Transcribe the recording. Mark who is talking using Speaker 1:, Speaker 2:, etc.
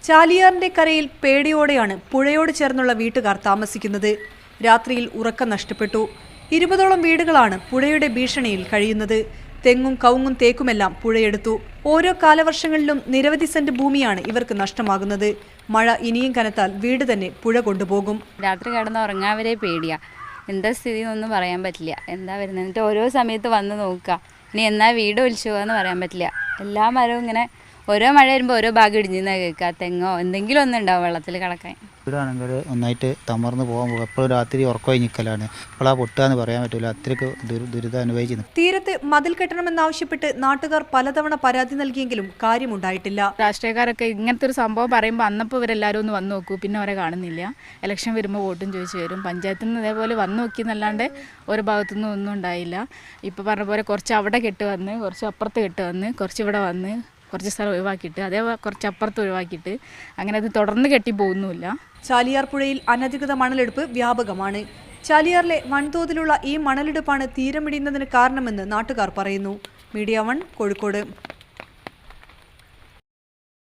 Speaker 1: ചാലിയാറിന്റെ കരയിൽ പേടിയോടെയാണ് പുഴയോട് ചേർന്നുള്ള വീട്ടുകാർ താമസിക്കുന്നത്. രാത്രിയിൽ ഉറക്കം നഷ്ടപ്പെട്ടു. 20ഓളം വീടുകളാണ് പുഴയുടെ ഭീഷണിയിൽ കഴിയുന്നത്. തെങ്ങും കവുങ്ങും തേക്കുമെല്ലാം പുഴയെടുത്തു. ഓരോ കാലവർഷങ്ങളിലും നിരവധി സെന്റ് ഭൂമിയാണ് ഇവർക്ക് നഷ്ടമാകുന്നത്. മഴ ഇനിയും കനത്താൽ വീട് തന്നെ പുഴ കൊണ്ടുപോകും.
Speaker 2: രാത്രി കിടന്ന് ഉറങ്ങാവരെ പേടിയാ. എന്താ സ്ഥിതി എന്നൊന്നും പറയാൻ പറ്റില്ല. എന്താ വരുന്നത് എന്നിട്ട് ഓരോ സമയത്ത് വന്ന് നോക്കുക. ഇനി എന്നാ വീട് ഒലിച്ചു പോകാന്ന് പറയാൻ പറ്റില്ല. എല്ലാ മരവും ഇങ്ങനെ ഓരോ മഴ വരുമ്പോൾ ഓരോ ഭാഗം ഇടിഞ്ഞെന്നാ കേൾക്കുക. തെങ്ങോ എന്തെങ്കിലും ഒന്നും ഉണ്ടാവും വെള്ളത്തിൽ കിടക്കാൻ.
Speaker 3: വീടാണെങ്കിൽ ഒന്നായിട്ട് തമർന്ന് പോകാൻ പോകും. എപ്പോഴും രാത്രി ഉറക്കമായി നിൽക്കലാണ്. ഇപ്പോഴാ പൊട്ടുകയെന്ന് പറയാൻ പറ്റില്ല. അത്രയ്ക്ക് ദുരിതം അനുഭവിച്ചു.
Speaker 1: തീരത്ത് മതിൽ കെട്ടണമെന്നാവശ്യപ്പെട്ട് നാട്ടുകാർ പലതവണ പരാതി നൽകിയെങ്കിലും കാര്യമുണ്ടായിട്ടില്ല.
Speaker 4: രാഷ്ട്രീയക്കാരൊക്കെ ഇങ്ങനത്തെ ഒരു സംഭവം പറയുമ്പോൾ അന്നപ്പോൾ ഇവരെല്ലാവരും ഒന്ന് വന്നു നോക്കൂ, പിന്നെ അവരെ കാണുന്നില്ല. ഇലക്ഷൻ വരുമ്പോൾ വോട്ടും ചോദിച്ചു വരും. പഞ്ചായത്തിൽ നിന്ന് ഇതേപോലെ വന്നു നോക്കിയെന്നല്ലാണ്ട് ഒരു ഭാഗത്തുനിന്നും ഒന്നും ഉണ്ടായില്ല. ഇപ്പോൾ പറഞ്ഞ പോലെ കുറച്ച് അവിടെ കെട്ട് വന്ന്, കുറച്ച് അപ്പുറത്ത് കെട്ട് വന്ന്, കുറച്ച് ഇവിടെ വന്ന്, കുറച്ച് സ്ഥലം ഒഴിവാക്കിയിട്ട് അതേ കുറച്ച് അപ്പുറത്ത് ഒഴിവാക്കിയിട്ട് അങ്ങനെ അത് തുടർന്ന് കെട്ടി പോകുന്നുമില്ല.
Speaker 1: ചാലിയാർ പുഴയിൽ അനധികൃത മണലെടുപ്പ് വ്യാപകമാണ്. ചാലിയാറിലെ വൻതോതിലുള്ള ഈ മണലെടുപ്പാണ് തീരമിടിയുന്നതിന് കാരണമെന്ന് നാട്ടുകാർ പറയുന്നു. മീഡിയ 1 കോഴിക്കോട്.